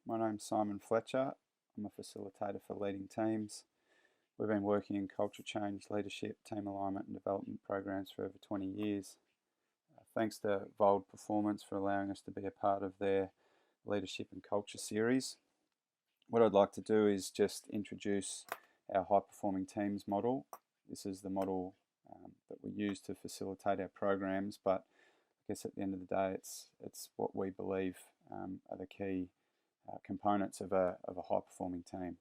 My name's Simon Fletcher. I'm a facilitator for leading teams. We've been working in culture change, leadership, team alignment and development programs for over 20 years. Thanks to Vold Performance for allowing us to be a part of their leadership and culture series. What I'd like to do is just introduce our high performing teams model. This is the model that we use to facilitate our programs, but I guess at the end of the day it's what we believe are the key components of a high performing team.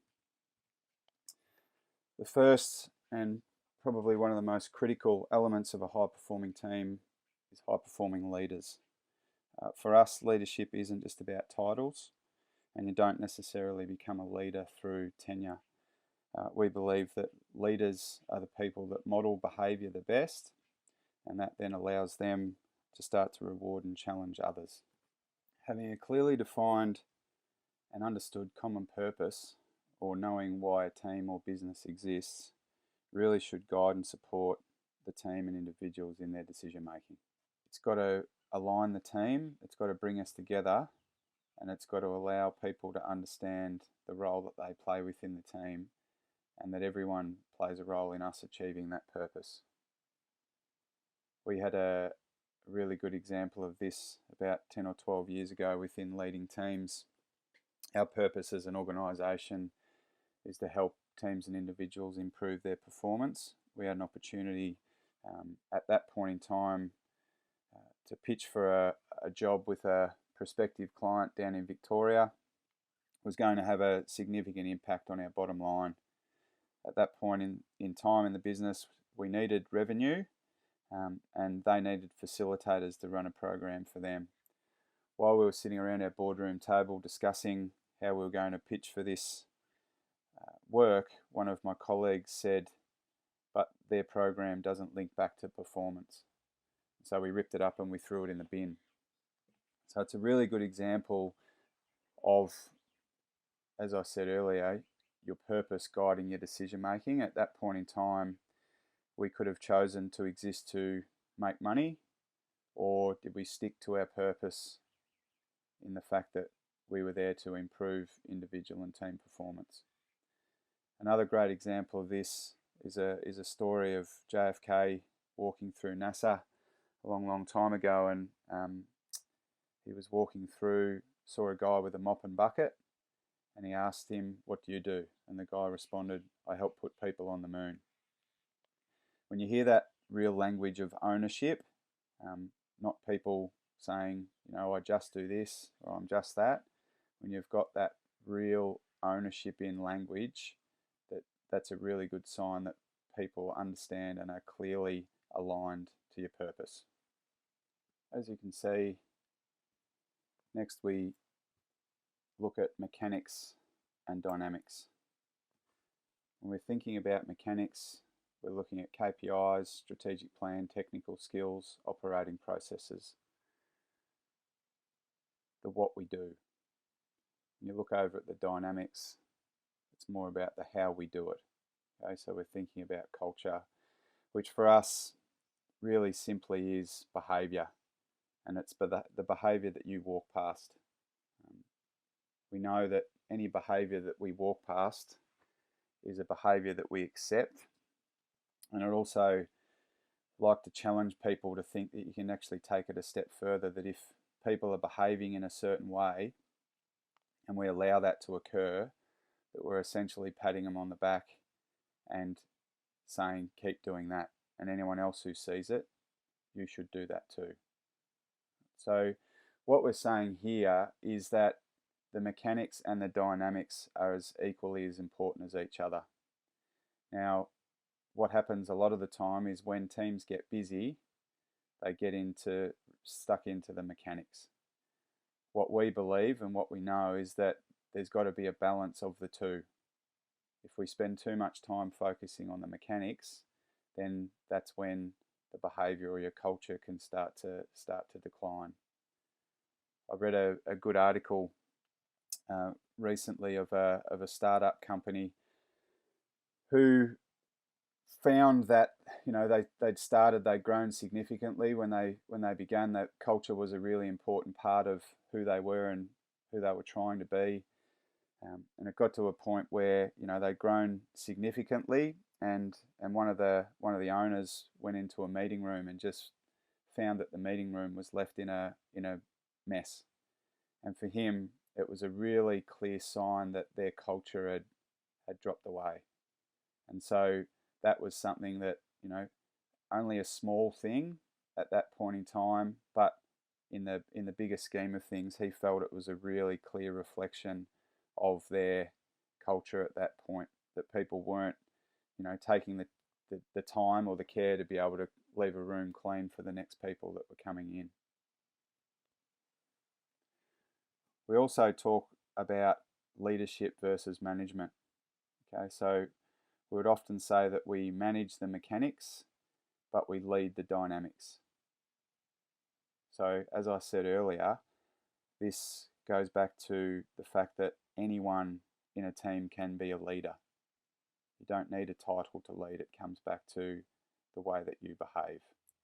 The first and probably one of the most critical elements of a high performing team is high performing leaders. For us, leadership isn't just about titles, and you don't necessarily become a leader through tenure. We believe that leaders are the people that model behaviour the best, and that then allows them to start to reward and challenge others. Having a clearly defined and understood common purpose, or knowing why a team or business exists, really should guide and support the team and individuals in their decision making. It's got to align the team, it's got to bring us together, and it's got to allow people to understand the role that they play within the team, and that everyone plays a role in us achieving that purpose. We had a really good example of this about 10 or 12 years ago within leading teams. Our purpose as an organisation is to help teams and individuals improve their performance. We had an opportunity at that point in time to pitch for a job with a prospective client down in Victoria. It was going to have a significant impact on our bottom line. At that point in time in the business, we needed revenue and they needed facilitators to run a program for them. While we were sitting around our boardroom table discussing how we were going to pitch for this work, one of my colleagues said, but their program doesn't link back to performance. So we ripped it up and we threw it in the bin. So it's a really good example of, as I said earlier, your purpose guiding your decision making. At that point in time, we could have chosen to exist to make money, or did we stick to our purpose in the fact that we were there to improve individual and team performance? Another great example of this is a story of JFK walking through NASA a long time ago, and he was walking through, saw a guy with a mop and bucket, and he asked him, "What do you do?" And the guy responded, "I help put people on the moon." When you hear that real language of ownership, not people saying, I just do this or I'm just that, when you've got that real ownership in language, that's a really good sign that people understand and are clearly aligned to your purpose. As you can see, next we look at mechanics and dynamics. When we're thinking about mechanics, we're looking at KPIs, strategic plan, technical skills, operating processes, the what we do. When you look over at the dynamics, it's more about the how we do it. Okay, so we're thinking about culture, which for us really simply is behaviour, and it's the behaviour that you walk past. We know that any behaviour that we walk past is a behaviour that we accept, and I'd also like to challenge people to think that you can actually take it a step further, that if people are behaving in a certain way and we allow that to occur, that we're essentially patting them on the back and saying, keep doing that. And anyone else who sees it, you should do that too. So what we're saying here is that the mechanics and the dynamics are as equally as important as each other. Now, what happens a lot of the time is when teams get busy, they get stuck into the mechanics. What we believe and what we know is that there's got to be a balance of the two. If we spend too much time focusing on the mechanics, then that's when the behaviour or your culture can start to decline. I read a good article recently of a startup company who found that they'd grown significantly when they began, that culture was a really important part of who they were and who they were trying to be. And it got to a point where they'd grown significantly, and one of the owners went into a meeting room and just found that the meeting room was left in a mess. And for him, it was a really clear sign that their culture had dropped away. And so that was something that only a small thing at that point in time, but in the bigger scheme of things, he felt it was a really clear reflection of their culture at that point, that people weren't taking the time or the care to be able to leave a room clean for the next people that were coming in. We also talk about leadership versus management. Okay, so we would often say that we manage the mechanics, but we lead the dynamics. So as I said earlier, this goes back to the fact that anyone in a team can be a leader. You don't need a title to lead. It comes back to the way that you behave.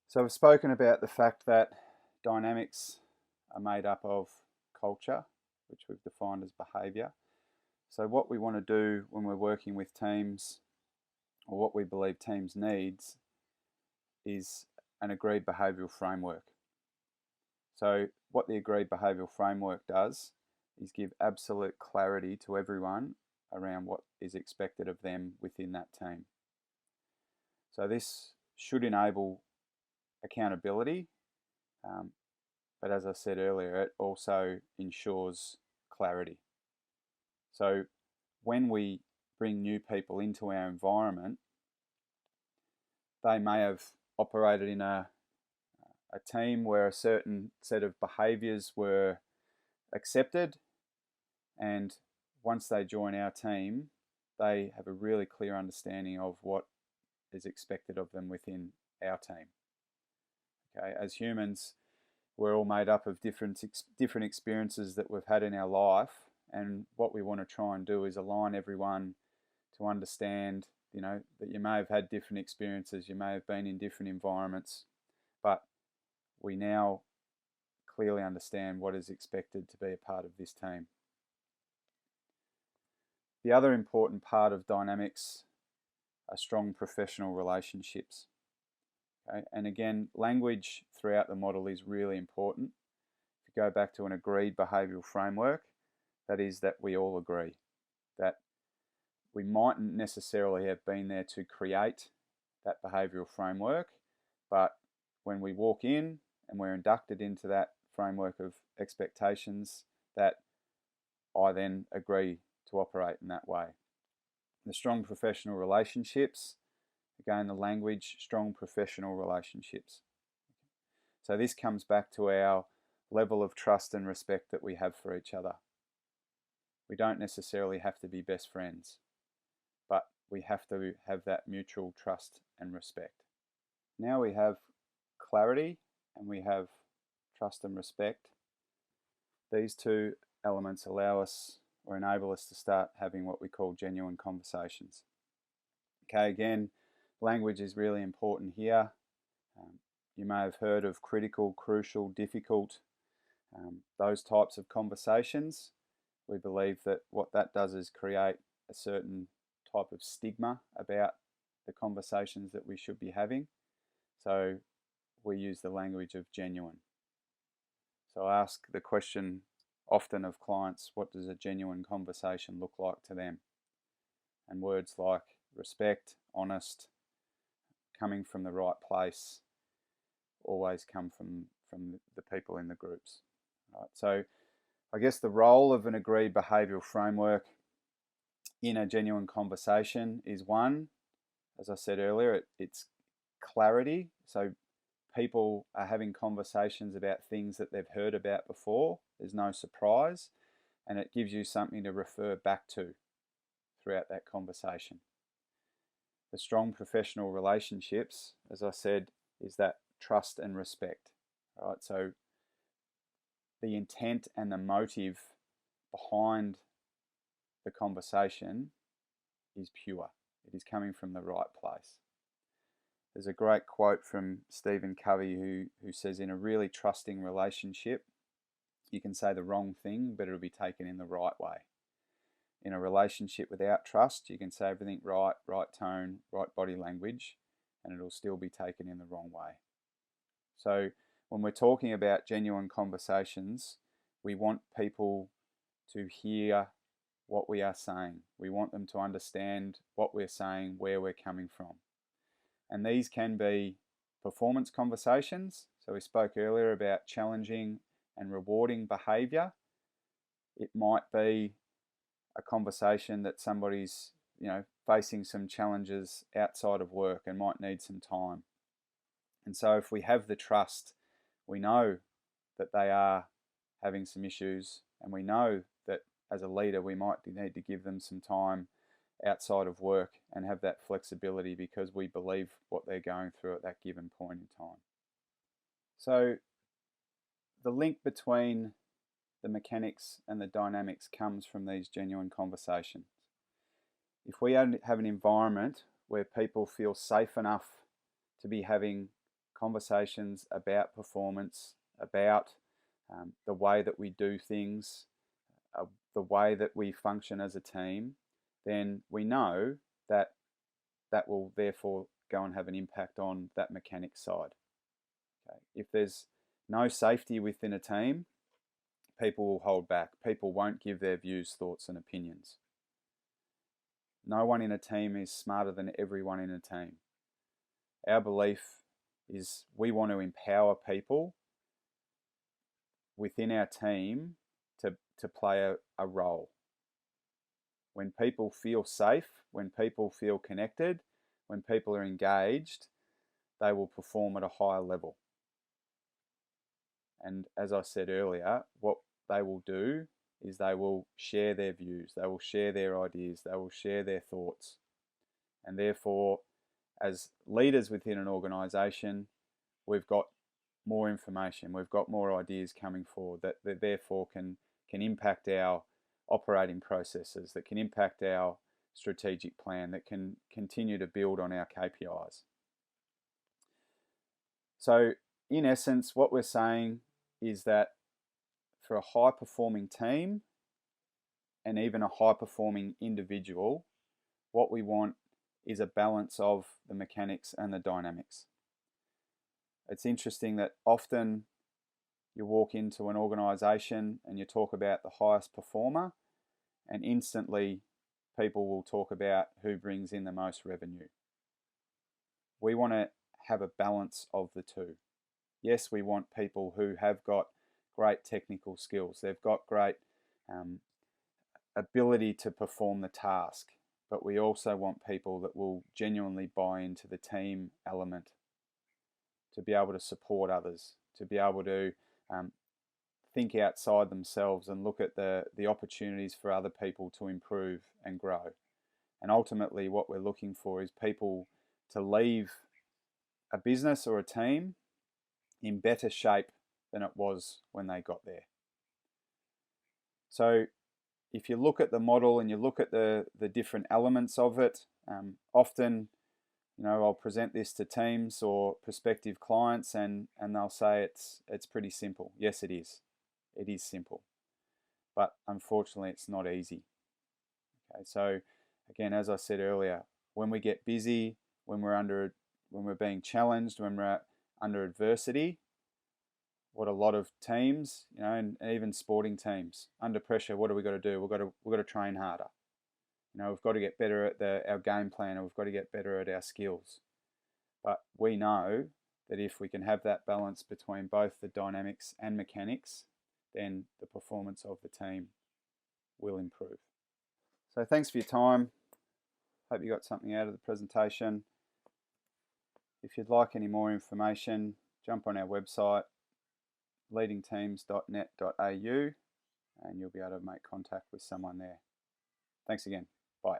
So we've spoken about the fact that dynamics are made up of culture, which we've defined as behaviour. So what we want to do when we're working with teams, or what we believe teams needs, is an agreed behavioural framework. So what the agreed behavioural framework does is give absolute clarity to everyone around what is expected of them within that team. So this should enable accountability, but as I said earlier, it also ensures clarity. So when we bring new people into our environment, they may have operated in a team where a certain set of behaviours were accepted, and once they join our team, they have a really clear understanding of what is expected of them within our team. Okay, as humans, we're all made up of different experiences that we've had in our life, and what we want to try and do is align everyone to understand, that you may have had different experiences, you may have been in different environments, but we now clearly understand what is expected to be a part of this team. The other important part of dynamics are strong professional relationships. Okay? And again, language throughout the model is really important. If you go back to an agreed behavioural framework, that is that we all agree that we mightn't necessarily have been there to create that behavioural framework, but when we walk in and we're inducted into that framework of expectations, that I then agree to operate in that way. The strong professional relationships, again, the language, strong professional relationships. So this comes back to our level of trust and respect that we have for each other. We don't necessarily have to be best friends, but we have to have that mutual trust and respect. Now we have clarity and we have trust and respect. These two elements allow us or enable us to start having what we call genuine conversations. Okay, again, language is really important here. You may have heard of critical, crucial, difficult, those types of conversations. We believe that what that does is create a certain type of stigma about the conversations that we should be having. So we use the language of genuine. So I ask the question often of clients, what does a genuine conversation look like to them? And words like respect, honest, coming from the right place, always come from the people in the groups. Right? So I guess the role of an agreed behavioural framework in a genuine conversation is one, as I said earlier, it's clarity. So people are having conversations about things that they've heard about before. There's no surprise, and it gives you something to refer back to throughout that conversation. The strong professional relationships, as I said, is that trust and respect. Right? So the intent and the motive behind the conversation is pure. It is coming from the right place. There's a great quote from Stephen Covey who says, in a really trusting relationship, You can say the wrong thing, but it'll be taken in the right way. In a relationship without trust, you can say everything right, right tone, right body language, and it'll still be taken in the wrong way. So when we're talking about genuine conversations, we want people to hear what we are saying. We want them to understand what we're saying, where we're coming from. And these can be performance conversations. So we spoke earlier about challenging and rewarding behavior. It might be a conversation that somebody's, facing some challenges outside of work and might need some time. And so if we have the trust, we know that they are having some issues, and we know that as a leader we might need to give them some time outside of work and have that flexibility because we believe what they're going through at that given point in time. So the link between the mechanics and the dynamics comes from these genuine conversations. If we have an environment where people feel safe enough to be having conversations about performance, about the way that we do things, the way that we function as a team, then we know that that will therefore go and have an impact on that mechanics side. Okay. If there's no safety within a team, people will hold back. People won't give their views, thoughts, and opinions. No one in a team is smarter than everyone in a team. Our belief is we want to empower people within our team to play a role. When people feel safe, when people feel connected, when people are engaged, they will perform at a higher level. And as I said earlier, what they will do is they will share their views, they will share their ideas, they will share their thoughts. And therefore, as leaders within an organisation, we've got more information, we've got more ideas coming forward that therefore can impact our operating processes, that can impact our strategic plan, that can continue to build on our KPIs. So in essence, what we're saying is that for a high-performing team and even a high-performing individual, what we want is a balance of the mechanics and the dynamics. It's interesting that often you walk into an organisation and you talk about the highest performer, and instantly people will talk about who brings in the most revenue. We want to have a balance of the two. Yes, we want people who have got great technical skills. They've got great ability to perform the task, but we also want people that will genuinely buy into the team element, to be able to support others, to be able to think outside themselves and look at the opportunities for other people to improve and grow. And ultimately what we're looking for is people to leave a business or a team in better shape than it was when they got there. So if you look at the model and you look at the different elements of it, often I'll present this to teams or prospective clients and they'll say it's pretty simple. Yes, it is. It is simple. But unfortunately, it's not easy. Okay, so again, as I said earlier, when we get busy, when we're being challenged, when we're under adversity, what a lot of teams, and even sporting teams, under pressure, what do we got to do? We've got to train harder. We've got to get better at our game plan, and we've got to get better at our skills. But we know that if we can have that balance between both the dynamics and mechanics, then the performance of the team will improve. So thanks for your time. Hope you got something out of the presentation. If you'd like any more information, jump on our website, leadingteams.net.au, and you'll be able to make contact with someone there. Thanks again. Bye.